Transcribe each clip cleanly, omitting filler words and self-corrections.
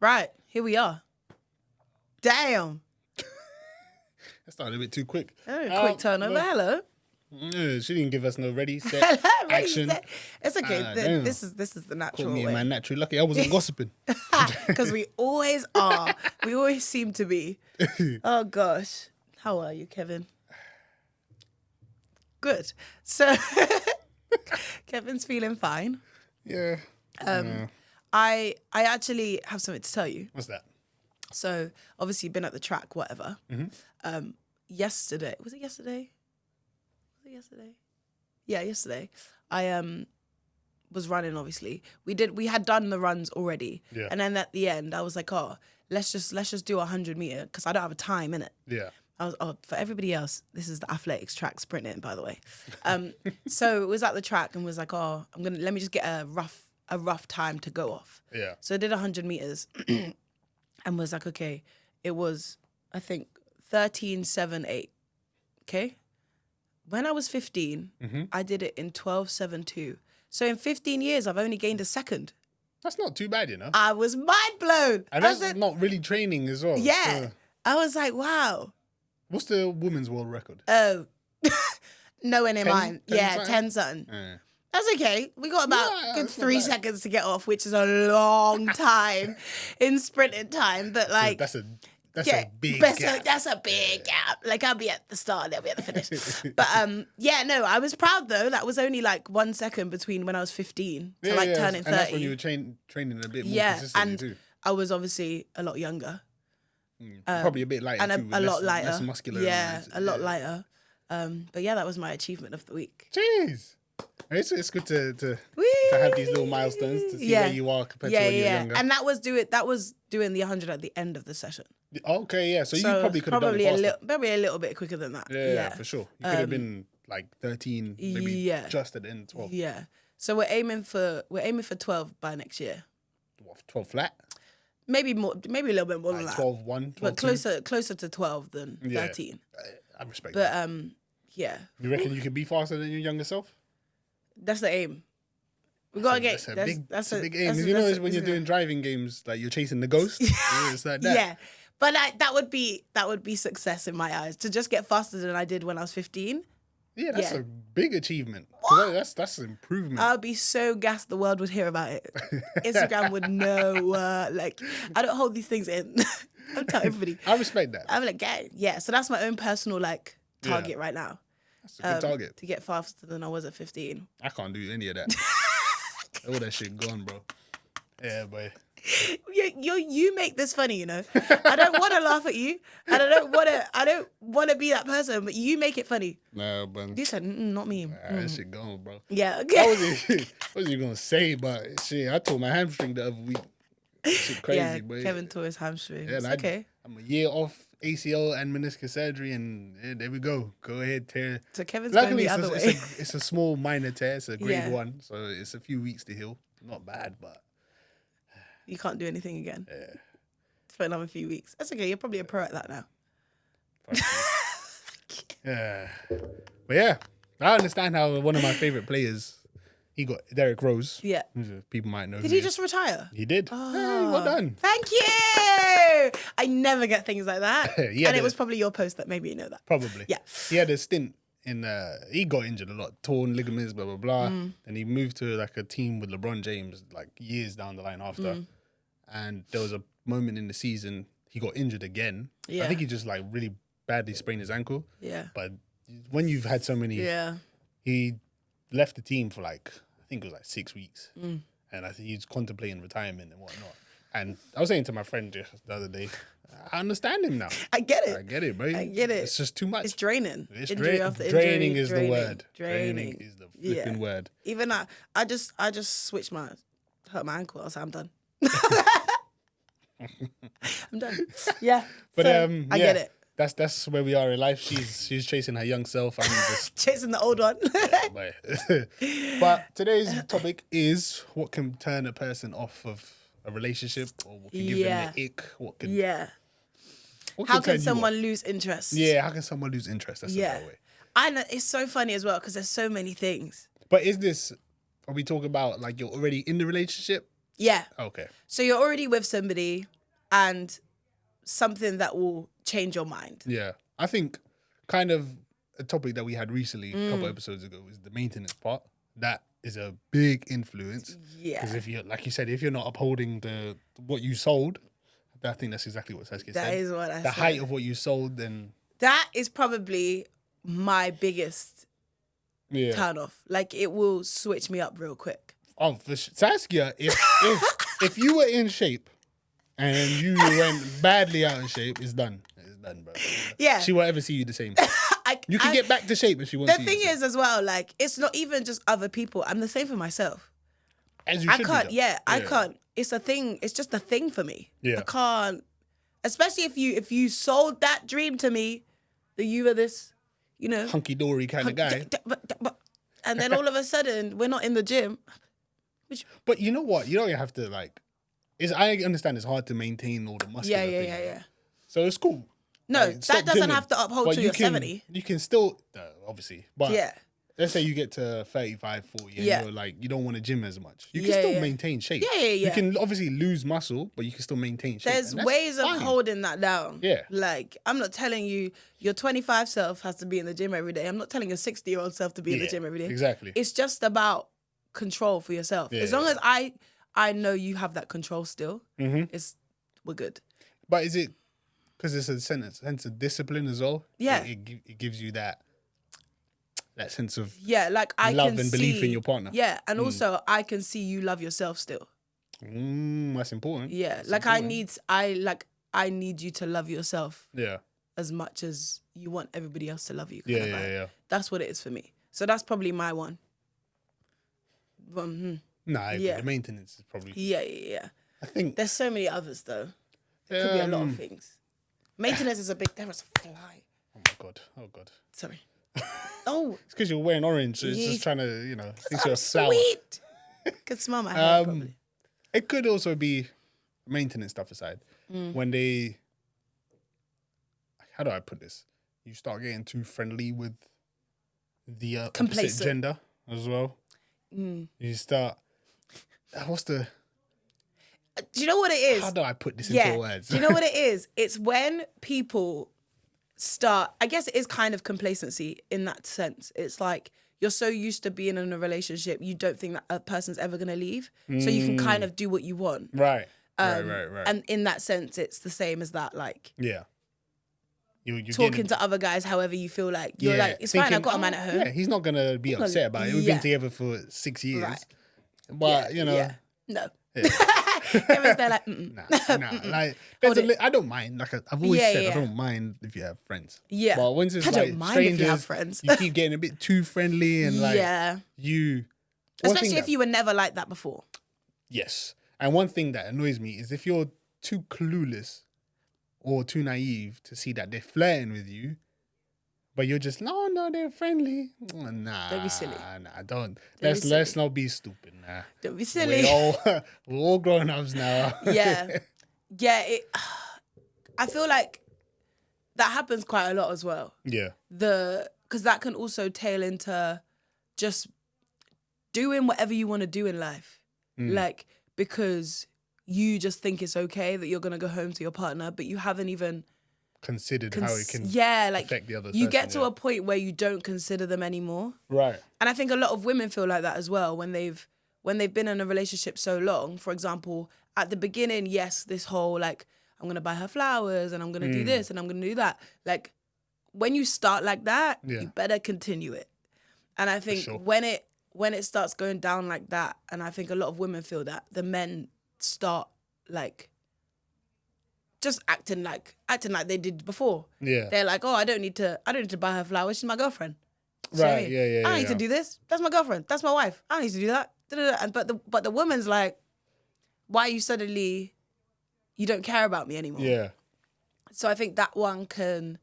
Right, here we are. Damn. That started a bit too quick. Quick turnover. No. Hello. She didn't give us no ready, set, Hello. action. It's okay. Damn. This is the natural Caught me in way. my natural lucky. I wasn't gossiping. Because we always are. We always seem to be. Oh, gosh. How are you, Kevin? Good. So, Kevin's feeling fine. Yeah. I actually have something to tell you. What's that? So, obviously, you've been at the track, whatever. Yesterday. Was it yesterday? Yeah, yesterday. I was running, obviously. We had done the runs already. Yeah. And then at the end, I was like, oh, let's just do 100 meter because I don't have a time in it. Yeah. I was, for everybody else, this is the athletics track sprinting, by the way. So it was at the track and was like, oh, let me just get a rough time to go off. Yeah. So I did 100 meters and was like, okay, it was, I think, 13:78. Okay. When I was 15, I did it in 12:72. So in 15 years, I've only gained a second. That's not too bad, you know. I was mind blown. And that's not really training as well. Yeah. So, I was like, wow. what's the women's world record? Oh, no one in 10 mind. 10 Yeah, something? 10 something. Yeah. That's okay. We got about Yeah, good that's not 3 bad. seconds to get off, which is a long time in sprinting time. But like, That's a big gap. That's a big gap. Like I'll be at the start, they'll be at the finish. But yeah, no, I was proud though. That was only like 1 second between when I was 15 to like turning 30. And that's when you were training a bit more Yeah, consistently and too. I was obviously a lot younger Probably a bit lighter and too. a with lot less, lighter. Less muscular. Yeah, and a lot lighter. But yeah, that was my achievement of the week. Jeez. It's good to have these little milestones to see where you are compared to when you're younger. And that was doing the 100 at the end of the session. Okay, yeah. So you probably could have done it faster. Probably a little bit quicker than that. Yeah, for sure. You could have been like 13, maybe just at the end 12. Yeah. So we're aiming for 12 by next year. What, 12 flat? Maybe more, maybe a little bit more Like than 12 1, 12 that. But closer to 12 than Yeah. 13. I respect But that. yeah, You reckon you could be faster than your younger self? that's the aim. We gotta get That's a big aim. You know, when you're doing driving games, like you're chasing the ghost. It's like that. Yeah, but that would be success in my eyes to just get faster than I did when I was 15. Yeah, that's a big achievement. 'Cause that's an improvement. I'd be so gassed the world would hear about it. Instagram would know. Like, I don't hold these things in. I'll tell everybody. I respect that. I'm like, yeah. So that's my own personal like target right now. That's a good target. To get faster than I was at 15. I can't do any of that. All that shit gone, bro. Yeah, boy. You make this funny, you know. I don't want to laugh at you, and I don't want to be that person, but you make it funny. Nah, but You said, not me. that shit gone, bro. Yeah, What okay. was you gonna say? But shit, I tore my hamstring the other week. Shit crazy, Yeah, boy. Kevin tore his hamstring. Yeah, It's and okay. I'm a year off ACL and meniscus surgery, and there we go. Go ahead, tear. So Kevin's going Luckily, the other way. it's a small minor tear. It's a grade Yeah. 1, so it's a few weeks to heal. Not bad, but You can't do anything again. For another few weeks. That's okay. You're probably a pro at that now. yeah. But yeah, I understand how one of my favorite players, he got Derrick Rose. Yeah. People might know. Did he just retire? He did. Hey, well done. Thank you. I never get things like that. Yeah, And it was probably your post that made me know that. Probably. Yeah. He had a stint in. He got injured a lot, torn ligaments, blah blah blah. And he moved to like a team with LeBron James, like years down the line after. And there was a moment in the season he got injured again. Yeah. I think he just like really badly sprained his ankle. Yeah. But when you've had so many, Yeah. he left the team for like I think it was like 6 weeks, and I think he's contemplating retirement and whatnot. And I was saying to my friend just the other day, I understand him now. I get it. I get it, bro. I get it. It's just too much. It's draining. It's Injury after injury. draining is the word. Draining. Is the flipping word. Even I just switched hurt my ankle. I was like, I'm done. I'm done. Yeah. But so, I get it. That's where we are in life. She's chasing her young self. I'm just Chasing the old one. But today's topic is what can turn a person off of a relationship, or what can give them the ick. What can what How turn can you someone off? lose interest? Yeah, how can someone lose interest? That's a better way. I know it's so funny as well because there's so many things. But are we talking about like you're already in the relationship, Yeah. Okay. So you're already with somebody and something that will change your mind. Yeah. I think kind of a topic that we had recently, a couple episodes ago, is the maintenance part. That is a big influence. Yeah. Because if you're, like you said, if you're not upholding what you sold, I think that's exactly what Saskia said. That is what I the said. height of what you sold, then That is probably my biggest turn off. Like, it will switch me up real quick. Oh, for Saskia, if you were in shape and you went badly out of shape, it's done. It's done, bro. Yeah. She won't ever see you the same. You can I- get back to shape if she wants. The thing is, as well, like, it's not even just other people. I'm the same for myself. as you I should can't. be, Yeah, I can't. It's a thing. It's just a thing for me. Yeah. I can't. Especially if you sold that dream to me, that you were this, you know, hunky dory kind of guy. and then all of a sudden we're not in the gym. But you know what? You don't have to like. I understand it's hard to maintain all the muscular things. Yeah. So it's cool. No, Like, stop that doesn't gymming. have to uphold But till you you're can, 70. You can still, obviously. But Yeah. let's say you get to 35, 40, and Yeah. you're like, you don't want to gym as much. You can Yeah, still yeah. maintain shape. Yeah. You can obviously lose muscle, but you can still maintain shape. There's and that's ways of fine. holding that down. Yeah. Like, I'm not telling you your 25 self has to be in the gym every day. I'm not telling your 60-year-old self to be in the Yeah, gym every day. exactly. It's just about control for yourself. Yeah, As long yeah. as I know you have that control still, we're good. But is it because it's a sense of discipline as well? Yeah. It gives you that sense of Yeah, like I love can and see, belief in your partner. Yeah, and also I can see you love yourself still. That's important. Yeah, That's like important. I need you to love yourself Yeah. as much as you want everybody else to love you. Yeah, kind of yeah, vibe. yeah. That's what it is for me. So that's probably my one. Nah, Yeah. the maintenance is probably. Yeah. I think There's so many others though. There could be a lot of things. Maintenance is a big. There was a fly. Oh my god! Oh god! Sorry. Oh, It's because you're wearing orange, so it's Yeah. just trying to, thinks I'm you're a flower. sweet. Could smell my hair probably. It could also be maintenance stuff aside. When they, how do I put this? You start getting too friendly with the opposite Complacent. gender as well. You start. What's the? Do you know what it is? How do I put this into words? Do you know what it is? It's when people start, I guess it is kind of complacency in that sense. It's like you're so used to being in a relationship, you don't think that a person's ever going to leave. So you can kind of do what you want. Right. Right. And in that sense, it's the same as that, like Yeah. You're talking getting- to other guys however you feel like. You're like, it's fine, thinking, I've got a man at home. Yeah, he's not gonna be not- upset about it. We've yeah. been together for 6 years. Right. But Yeah. No. Kevin's there like, nah. Like, I don't mind. Like I've always Yeah, said, yeah. I don't mind if you have friends. Yeah. But once it's I like don't mind if you strangers, have friends. you keep getting a bit too friendly and like yeah. you. one Especially thing if you were never like that before. Yes, and one thing that annoys me is if you're too clueless or too naive to see that they're flirting with you, but you're just no, they're friendly. Nah, Don't be silly. Nah, don't. Don't be Let's not be stupid. Nah, Don't be silly. we're all grown ups now. Yeah. I feel like that happens quite a lot as well. yeah, Because that can also tail into just doing whatever you want to do in life. Like, because you just think it's okay that you're going to go home to your partner, but you haven't even considered how it can affect the other you person, get to yeah. a point where you don't consider them anymore. right. And I think a lot of women feel like that as well when they've been in a relationship so long. For example, at the beginning, yes, this whole like, I'm going to buy her flowers and I'm going to do this and I'm going to do that. Like, when you start like that, you better continue it. And I think sure. when it starts going down like that, and I think a lot of women feel that, the men start like just acting like they did before. Yeah. They're like, oh, I don't need to buy her flowers. She's my girlfriend. Do you know what I Right. mean? Yeah. I don't need to do this. That's my girlfriend. That's my wife. I don't need to do that. Da-da-da. And but the woman's like, why are you suddenly, you don't care about me anymore? Yeah. So I think that one can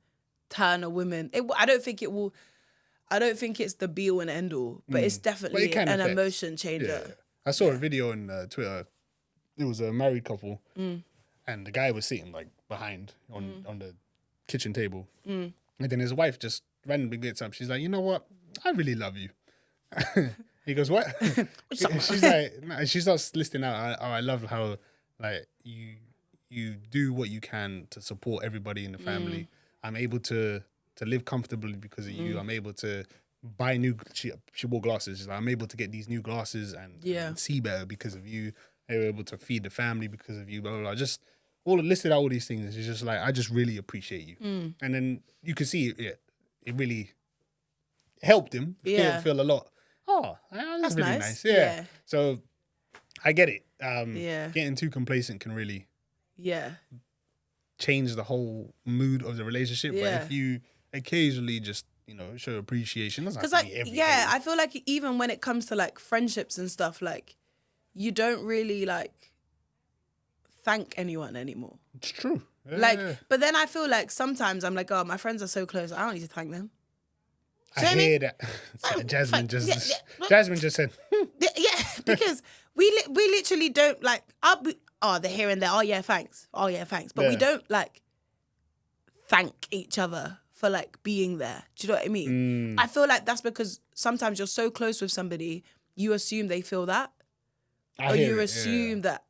turn a woman. I don't think it's the be all and end all, but it's definitely it can an affect. emotion changer. Yeah. I saw a video on Twitter. It was a married couple, and the guy was sitting like behind on the kitchen table, and then his wife just randomly gets up. She's like, "You know what? I really love you." He goes, what? What's up? She's like, no, she starts listing out. I love how like you do what you can to support everybody in the family. I'm able to live comfortably because of you. I'm able to buy new. She wore glasses. She's like, I'm able to get these new glasses and see better because of you. They were able to feed the family because of you. Blah blah blah. Just listed out all these things. She's just like, I just really appreciate you. And then you can see it really helped him feel a lot. Oh, that's really nice. Yeah. So I get it. Getting too complacent can really change the whole mood of the relationship. But if you occasionally just, show appreciation, because I feel like even when it comes to like friendships and stuff, like you don't really like thank anyone anymore. It's true. But then I feel like sometimes I'm like, oh, my friends are so close, I don't need to thank them. I hear that. Jasmine just said. Yeah, because we literally don't like. They're here and there. Oh yeah, thanks. But we don't like thank each other for like being there. Do you know what I mean? I feel like that's because sometimes you're so close with somebody, you assume they feel that, or you assume that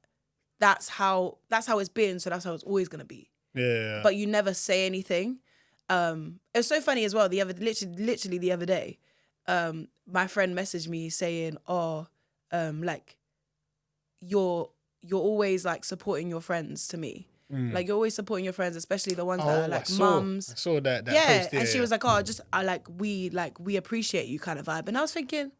that's how it's been, so that's how it's always gonna be. Yeah. But you never say anything. It was so funny as well. Literally the other day, my friend messaged me saying, like you're always like supporting your friends to me. Like you're always supporting your friends, especially the ones that are like mums. I saw that yeah, post, and she was like, we appreciate you kind of vibe. And I was thinking,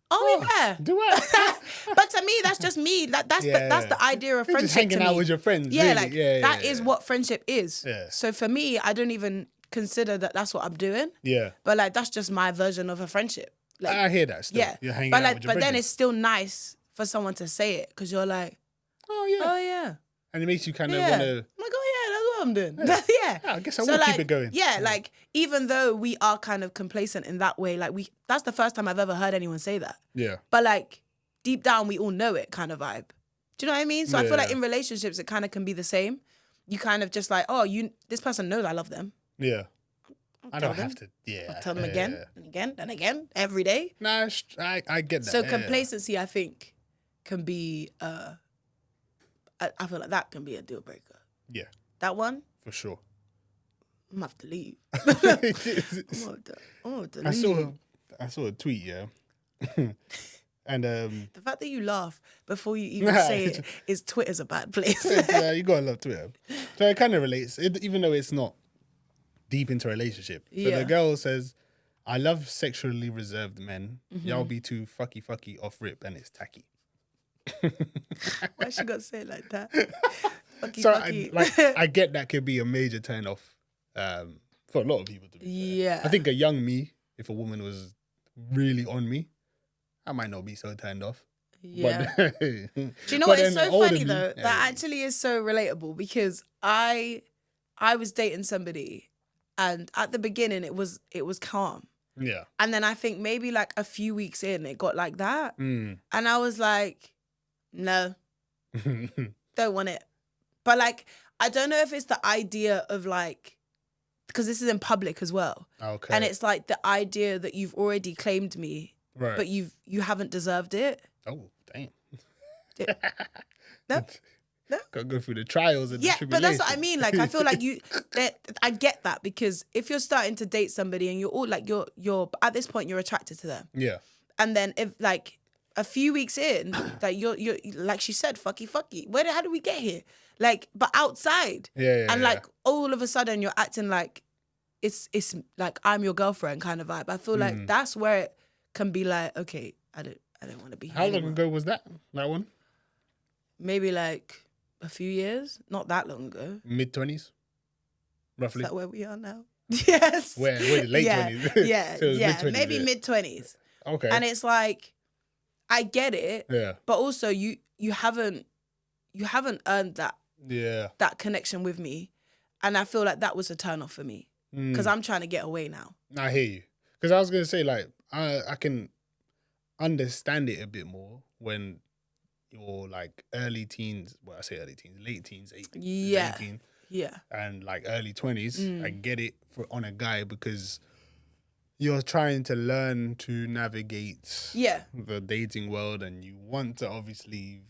yeah. Do I? But to me, that's just me. That's the idea of friendship. Just hanging out with your friends. Yeah, really. That is what friendship is. Yeah. So for me, I don't even consider that that's what I'm doing. Yeah. But like that's just my version of a friendship. Like, I hear that still. Yeah. You're hanging out with your but then it's still nice for someone to say it because you're like, oh yeah. And it makes you kind of want to. I'm like, that's what I'm doing. Yeah. I guess I will keep it going. Yeah, like even though we are kind of complacent in that way, like that's the first time I've ever heard anyone say that. Yeah. But like deep down, we all know it kind of vibe. Do you know what I mean? So I feel like in relationships, it kind of can be the same. You kind of just like, this person knows I love them. Yeah. I don't have to. Yeah. I'll tell them again and again and again every day. Nah, I get that. So complacency, I think, can be. I feel like that can be a deal breaker. Yeah. That one? For sure. I'm going to have to leave. I saw a tweet, yeah. And the fact that you laugh before you even say it is Twitter's a bad place. You gotta love Twitter. So it kind of relates, even though it's not deep into a relationship. So the girl says, I love sexually reserved men. Y'all be too fucky off rip and it's tacky. Why she got to say it like that? I get that could be a major turn off for a lot of people to be fair. Yeah. I think a young me, if a woman was really on me, I might not be so turned off. Yeah. But, do you know what? It's so funny though. Yeah. That actually is so relatable because I was dating somebody and at the beginning it was calm. Yeah. And then I think maybe like a few weeks in it got like that. And I was like, no, don't want it. But like, I don't know if it's the idea of like, because this is in public as well. Okay. And it's like the idea that you've already claimed me, right, but you haven't deserved it. Oh, damn. No. Gotta go through the trials and the tribulations. But that's what I mean. Like, I feel like I get that because if you're starting to date somebody and you're all like, you're at this point, you're attracted to them. Yeah. And then if like a few weeks in, that you're like she said, fucky. How did we get here? Like, but outside. Yeah. And like all of a sudden you're acting like it's like I'm your girlfriend kind of vibe. I feel like that's where it can be like, okay, I don't want to be here How long anymore. ago was that one? Maybe like a few years, not that long ago. Mid-20s, roughly. Is that where we are now? Yes. Where late 20s? Yeah, So it was mid-20s, maybe mid-20s. Okay. And it's like, I get it, yeah, but also you haven't earned that connection with me, and I feel like that was a turn off for me because I'm trying to get away now. I hear you, because I was gonna say like I can understand it a bit more when you're like early teens. Well, I say early teens, late teens, 18, Yeah. and like early 20s. I get it on a guy because you're trying to learn to navigate Yeah. the dating world, and you want to obviously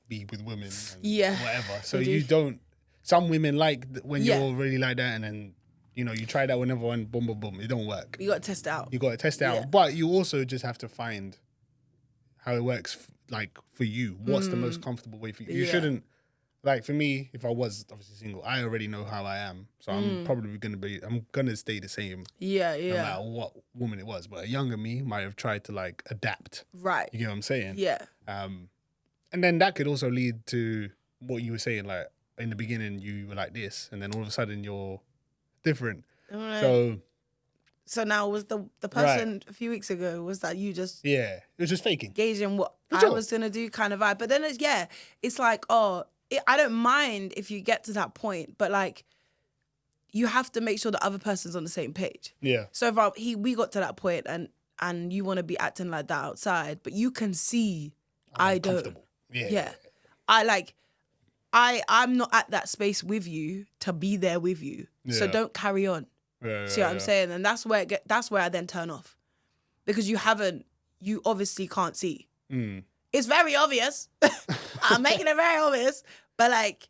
be with women and Yeah, whatever. So I do. you don't. Some women like when Yeah. you're really like that, and then you try that with everyone, boom, boom, boom, it don't work. You got to test it out. You got to test it out, Yeah. but you also just have to find how it works. Like for you, what's the most comfortable way for you? You Yeah. shouldn't. Like for me, if I was obviously single, I already know how I am, so I'm probably I'm gonna stay the same Yeah, no yeah. matter what woman it was. But a younger me might have tried to like adapt. Right. You get what I'm saying? Yeah. And then that could also lead to what you were saying. Like in the beginning, you were like this, and then all of a sudden you're different. Right. So now was the person Right. a few weeks ago, was that you just Yeah, it was just faking. gauging what For I sure. was gonna do kind of vibe? But then it's like, I don't mind if you get to that point, but like you have to make sure the other person's on the same page. Yeah, So if we got to that point and you want to be acting like that outside, but you can see I don't. comfortable. Yeah, Yeah. I'm not at that space with you to be there with you. So Yeah. don't carry on. Yeah, See what I'm saying? And that's where that's where I then turn off. Because you obviously can't see. Mm. It's very obvious. I'm making it very obvious. But like,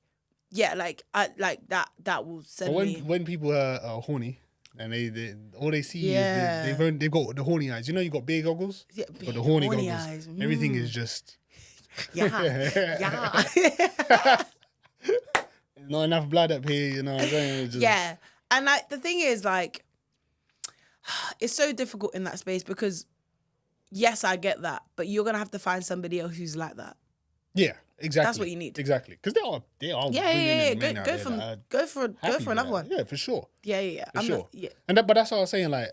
yeah, like I like that will send But me. when people are horny and they all they see Yeah. is they've got the horny eyes. You got beer goggles? Yeah, But the horny horny goggles. eyes. Everything is just Yeah. not enough blood up here, you know what I'm saying? It's just, Yeah. And like the thing is, like, it's so difficult in that space because yes, I get that, but you're gonna have to find somebody else who's like that. Yeah, exactly. That's what you need. Exactly. Because there are Yeah, women yeah. and men out there that are Go for happy with another that. one. Yeah, for sure. Yeah. For I'm sure. not, yeah. But that's what I was saying, like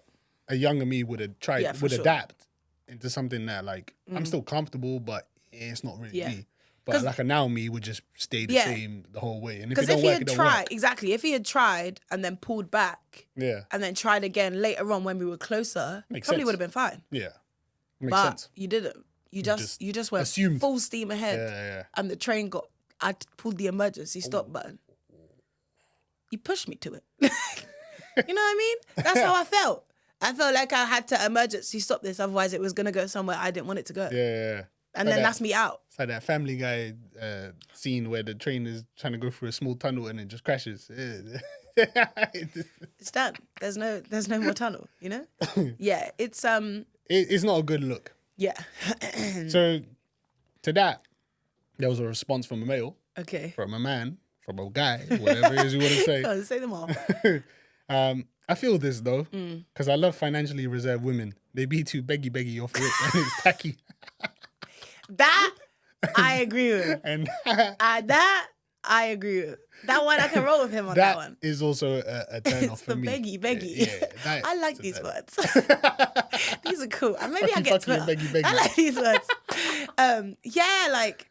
a younger me would have tried Yeah, for would sure. adapt into something that like I'm still comfortable, but it's not really Yeah. me. But 'Cause- like a now me would just stay the Yeah. same the whole way. And if it Because don't if he work, had it don't tried, work. exactly, if he had tried and then pulled back Yeah. and then tried again later on when we were closer, Makes probably sense. would have been fine. Yeah. Makes But sense. you didn't. You just went assumed. full steam ahead. Yeah. And the train I pulled the emergency stop button. You pushed me to it. You know what I mean? That's how I felt. I felt like I had to emergency stop this, otherwise it was gonna go somewhere I didn't want it to go. Yeah. And Like then that. that's me out. It's like that Family Guy scene where the train is trying to go through a small tunnel and it just crashes. It's done. There's no more tunnel, you know? Yeah, it's It's not a good look. yeah. So to that, there was a response from a male, Okay. from a man, from a guy, whatever it is you want to say. Go on, say them all. I feel this though, Mm. because I love financially reserved women. They be too beggy off rip and it's tacky. That I agree with. And That I agree with. That one I can roll with him on that one. that is also a turn off It's for the me. beggy. Yeah, that I like is a these turn. words. These are cool. And maybe I Fucky, get fucky, and Twitter. beggy. I like these words. Yeah, like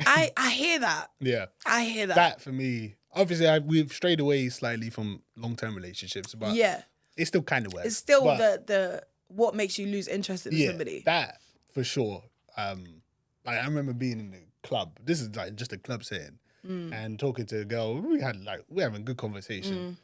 I hear that. Yeah. I hear that. That for me, obviously we've strayed away slightly from long-term relationships, but Yeah. it still kind of works. It's still But the what makes you lose interest in somebody. that for sure. Like I remember being in the club. This is like just a club setting, and talking to a girl. We're having a good conversation,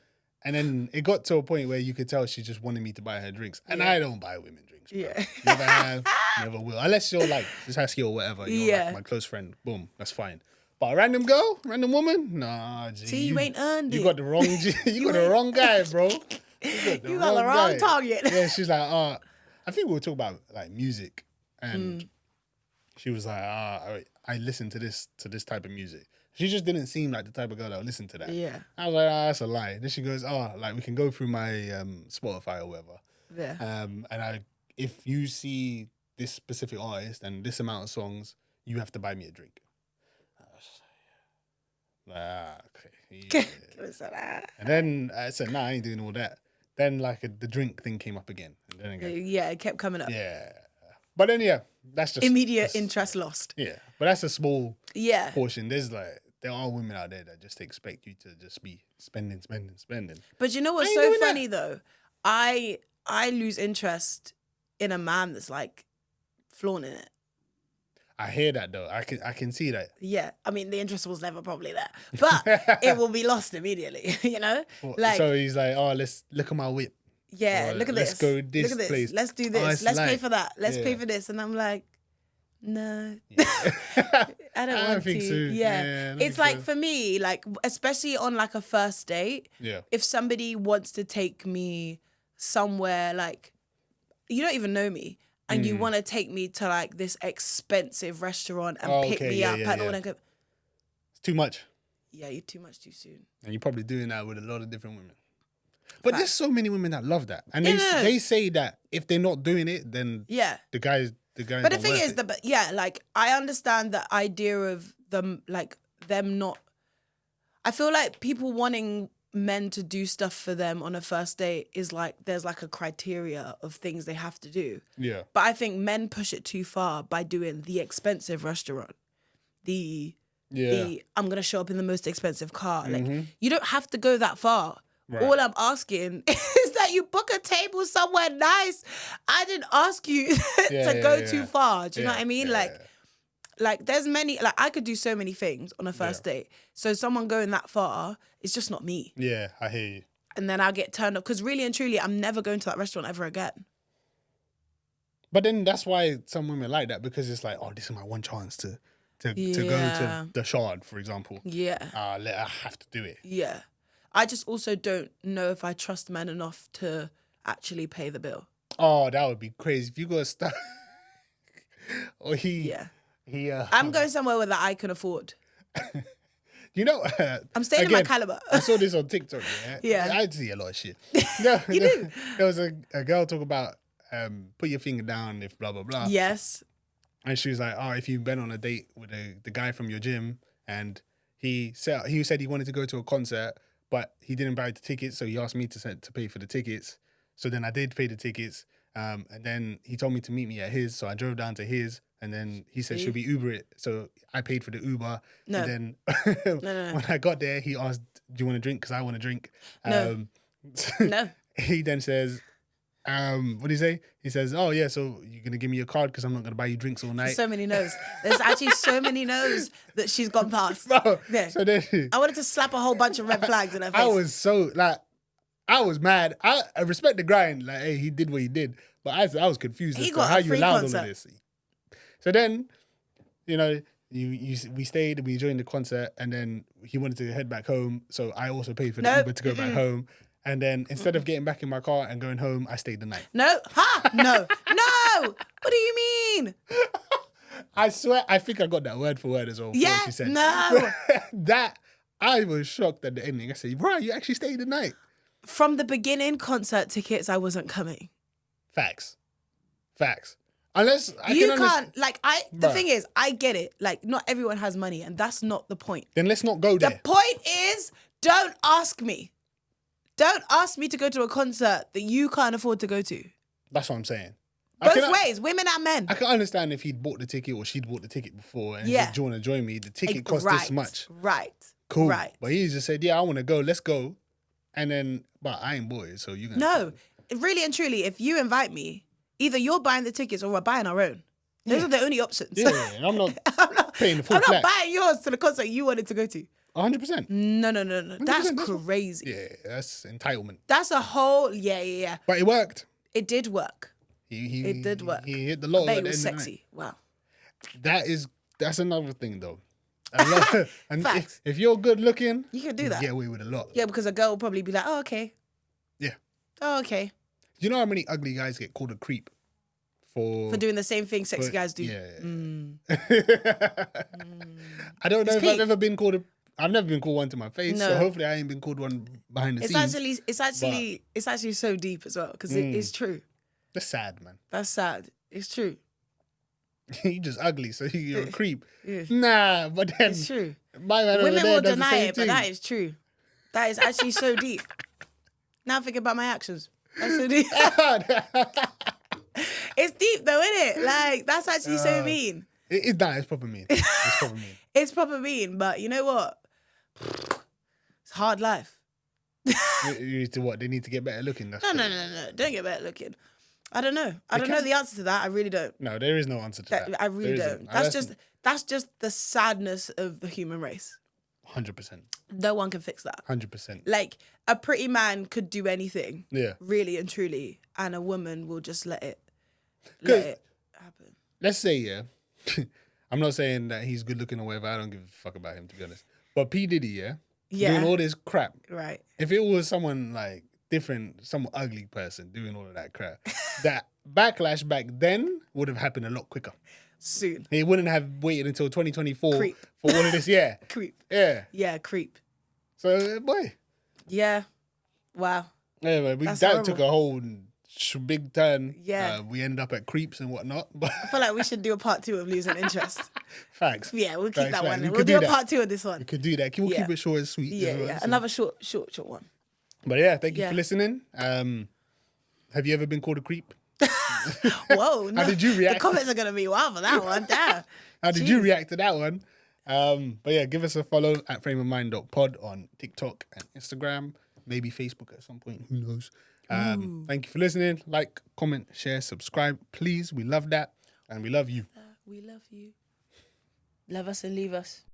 and then it got to a point where you could tell she just wanted me to buy her drinks, and I don't buy women drinks. Bro. Yeah. Never have, never will, unless you're like this husky or whatever. You're Yeah. like my close friend. Boom, that's fine. But a random girl, random woman, nah. G, See, you ain't earned You it. got the wrong. You got the wrong guy, bro. You got the wrong target. Yeah, she's like, I think we were talking about like music, and she was like, I listen to this type of music. She just didn't seem like the type of girl that would listen to that. Yeah. I was like, that's a lie. Then she goes, like we can go through my Spotify or whatever. Yeah. And if you see this specific artist and this amount of songs, you have to buy me a drink. I was like, okay. Yeah. And then I said, nah, I ain't doing all that. Then like the drink thing came up again. And then again, Yeah, it kept coming up. yeah. But then that's just Immediate interest lost. Yeah, but that's a small Yeah. portion. There are women out there that just expect you to just be spending. But you know what's ain't so doing that. funny though? I lose interest in a man that's like flaunting it. I hear that though. I can see that. Yeah. I mean, the interest was never probably there, but it will be lost immediately, you know? Like, So he's like, let's look at my whip. Yeah, Or, look at let's this. go Look this at this. place. Let's do Oh, this. it's Let's pay like- for that. Let's pay yeah. for this. And I'm like, no, Yeah. I don't I want think to. so. Yeah. Yeah, I don't It's think like so. for me, like especially on like a first date, Yeah. if somebody wants to take me somewhere like you don't even know me and you want to take me to like this expensive restaurant and Oh, pick okay, me yeah, up yeah, and all yeah. that, go, It's too much. yeah, you're too much too soon. And you're probably doing that with a lot of different women. But Facts. there's so many women that love that. And Yeah. they say that if they're not doing it, then Yeah. the guys But the not thing worth is, it. like I understand the idea of them, like them not. I feel like people wanting men to do stuff for them on a first date is like there's like a criteria of things they have to do. Yeah. But I think men push it too far by doing the expensive restaurant, the I'm gonna show up in the most expensive car. Like you don't have to go that far. Right. All I'm asking is that you book a table somewhere nice. I didn't ask you to go too far. Do you know what I mean? Like there's many, like I could do so many things on a first date. So someone going that far is just not me. Yeah, I hear you. And then I'll get turned up because really and truly, I'm never going to that restaurant ever again. But then that's why some women like that, because it's like, oh, this is my one chance to go Yeah. to the Shard, for example. Yeah. I have to do it. Yeah. I just also don't know if I trust men enough to actually pay the bill. Oh, that would be crazy if you got stuff. Or he. I'm going somewhere that I can afford. You know, I'm staying in my caliber. I saw this on TikTok. Yeah. I see a lot of shit. No, there was a girl talk about put your finger down if blah blah blah. Yes. And she was like, oh, if you've been on a date with the guy from your gym and he said he wanted to go to a concert, but he didn't buy the tickets, so he asked me to pay for the tickets. So then I did pay the tickets. And then he told me to meet me at his, so I drove down to his, and then he said, should we Uber it? So I paid for the Uber. No. And then No. when I got there, he asked, do you want to drink? Because I want to drink. No. No. He then says, what did he say? He says, oh yeah, so you're going to give me your card because I'm not going to buy you drinks all night. So many no's. There's actually so many no's that she's gone past. Bro, Yeah. so then I wanted to slap a whole bunch of red flags in her face. I was so, like, I was mad. I respect the grind. Like, hey, he did what he did. But I was confused He as to got how a you free allowed all concert. of this. So then, you know, we stayed, we joined the concert, and then he wanted to head back home. So I also paid for the Nope. Uber to go back home. And then instead of getting back in my car and going home, I stayed the night. No. Ha! No. No. What do you mean? I swear, I think I got that word for word as well. for what Yeah. she said. No. That, I was shocked at the ending. I said, right, you actually stayed the night. From the beginning, concert tickets, I wasn't coming. Facts. Unless I You can can't, understand. like, the Bruh. thing is, I get it. Like, not everyone has money, and that's not the point. Then let's not go The there. point is, don't ask me. Don't ask me to go to a concert that you can't afford to go to. That's what I'm saying. Both ways, women and men. I can understand if he'd bought the ticket or she'd bought the ticket before and Yeah. said, do you want to join me? The ticket cost right, this much. Right. Cool. Right. But he just said, yeah, I want to go. Let's go. And then, but I ain't bought it, so you can. No, really and truly, if you invite me, either you're buying the tickets or we're buying our own. Those are the only options. Yeah, and I'm not paying the full I'm flat. not buying yours to the concert you wanted to go to. 100%. No. That's 100%, that's what- crazy. Yeah, that's entitlement. That's a whole, yeah. But it worked. It did work. He It did work. He hit the lotto But at it the was end of the night. sexy. Wow. That's another thing though. A lot, and Facts. if you're good looking, You can do that. get away with a lot. Yeah, because a girl will probably be like, oh, okay. Yeah. Oh, okay. You know how many ugly guys get called a creep for For doing the same thing sexy guys do. Yeah. Mm. I don't know It's if I've peak. ever been called I've never been called one to my face, so No. hopefully I ain't been called one behind the It's scenes. it's actually so deep as well because it is true. That's sad, man. That's sad. It's true. You just ugly, so you're a creep. Yeah. Nah, but then It's true. my man over Women there will does the deny same it, thing. but that is true. That is actually so deep. Now think about my actions. That's so deep. It's deep though, isn't it? Like that's actually so mean. It's proper mean. It's proper mean. It's proper mean, but you know what? It's hard life. You need to what? They need to get better looking. That's No. what- Don't get better looking. I don't know. I don't know can. the answer to that. I really don't. No, there is no answer to that. I really There don't. isn't. That's just the sadness of the human race. 100%. No one can fix that. 100%. Like, a pretty man could do anything, Yeah. really and truly, and a woman will just let it happen. Let's say, yeah, I'm not saying that he's good looking or whatever. I don't give a fuck about him, to be honest. But P. Diddy, yeah, doing all this crap. Right. If it was someone like different, some ugly person doing all of that crap, that backlash back then would have happened a lot quicker. Soon. He wouldn't have waited until 2024 Creep. for all of this. Yeah. Creep. Yeah. Yeah, creep. So, boy. Yeah. Wow. Anyway, That's that horrible. took a whole big turn. Yeah. We ended up at creeps and whatnot. But I feel like we should do a part 2 of losing interest. facts. Yeah, we'll keep Facts, that facts. one. We We'll could do do a that. part 2 of this We one. could do that. We'll Yeah. keep it short and sweet. Yeah, as well, yeah. so. Another short one. But yeah, thank you Yeah. for listening. Have you ever been called a creep? Whoa. No. How did you react? The comments are going to be wild for that one. Damn. How did you react to that one? But yeah, give us a follow at frameofmind.pod on TikTok and Instagram, maybe Facebook at some point. Who knows? Thank you for listening. Like, comment, share, subscribe. Please, we love that. And we love you. We love you. Love us and leave us.